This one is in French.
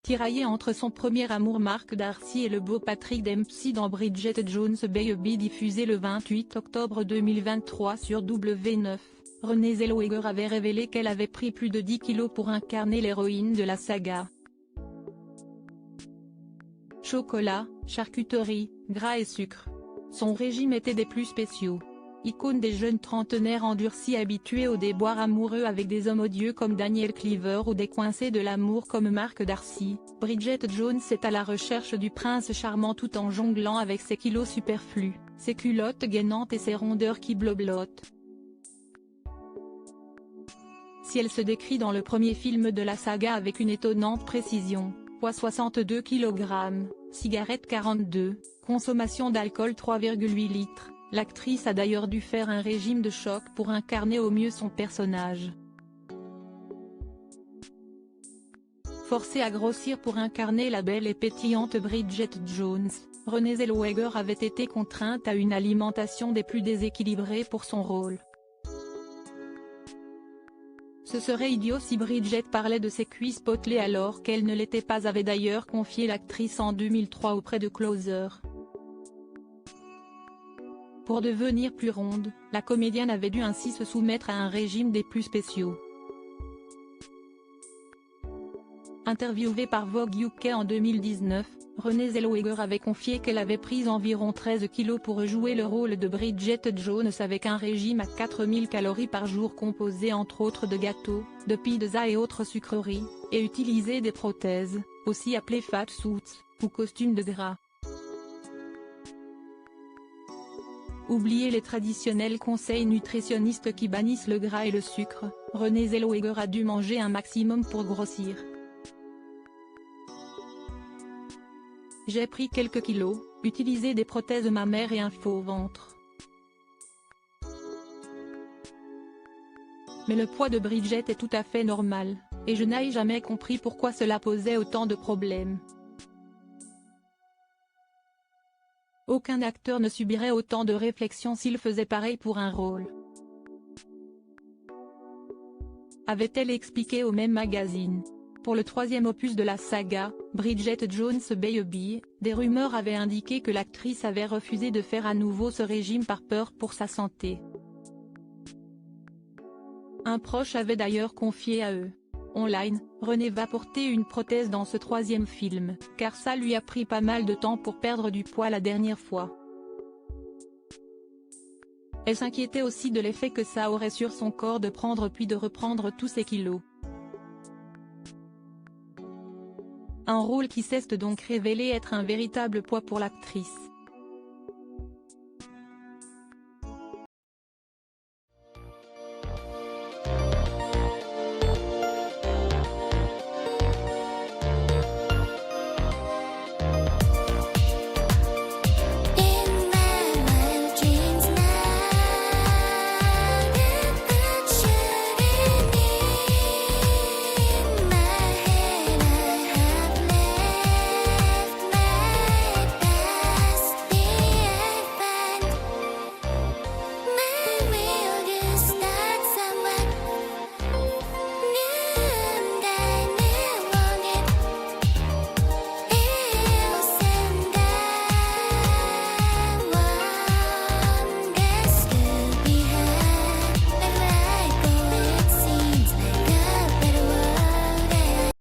Tiraillée entre son premier amour Mark Darcy et le beau Patrick Dempsey dans Bridget Jones' Baby diffusé le 28 octobre 2023 sur W9, Renée Zellweger avait révélé qu'elle avait pris plus de 10 kilos pour incarner l'héroïne de la saga. Chocolat, charcuterie, gras et sucre. Son régime était des plus spéciaux. Icône des jeunes trentenaires endurcis habitués aux déboires amoureux avec des hommes odieux comme Daniel Cleaver ou des coincés de l'amour comme Mark Darcy, Bridget Jones est à la recherche du prince charmant tout en jonglant avec ses kilos superflus, ses culottes gainantes et ses rondeurs qui bloblotent. Si elle se décrit dans le premier film de la saga avec une étonnante précision, poids 62 kg, cigarettes 42, consommation d'alcool 3,8 litres, l'actrice a d'ailleurs dû faire un régime de choc pour incarner au mieux son personnage. Forcée à grossir pour incarner la belle et pétillante Bridget Jones, Renée Zellweger avait été contrainte à une alimentation des plus déséquilibrées pour son rôle. Ce serait idiot si Bridget parlait de ses cuisses potelées alors qu'elle ne l'était pas, avait d'ailleurs confié l'actrice en 2003 auprès de Closer. Pour devenir plus ronde, la comédienne avait dû ainsi se soumettre à un régime des plus spéciaux. Interviewée par Vogue UK en 2019, Renée Zellweger avait confié qu'elle avait pris environ 13 kilos pour jouer le rôle de Bridget Jones avec un régime à 4000 calories par jour composé entre autres de gâteaux, de pizzas et autres sucreries, et utilisé des prothèses, aussi appelées fat suits, ou costumes de gras. Oubliez les traditionnels conseils nutritionnistes qui bannissent le gras et le sucre, Renée Zellweger a dû manger un maximum pour grossir. J'ai pris quelques kilos, utilisé des prothèses mammaires et un faux ventre. Mais le poids de Bridget est tout à fait normal, et je n'ai jamais compris pourquoi cela posait autant de problèmes. Aucun acteur ne subirait autant de réflexions s'il faisait pareil pour un rôle. Avait-elle expliqué au même magazine. Pour le troisième opus de la saga, Bridget Jones' Baby, des rumeurs avaient indiqué que l'actrice avait refusé de faire à nouveau ce régime par peur pour sa santé. Un proche avait d'ailleurs confié à eux. Online, Renée va porter une prothèse dans ce troisième film, car ça lui a pris pas mal de temps pour perdre du poids la dernière fois. Elle s'inquiétait aussi de l'effet que ça aurait sur son corps de prendre puis de reprendre tous ses kilos. Un rôle qui s'est donc révélé être un véritable poids pour l'actrice.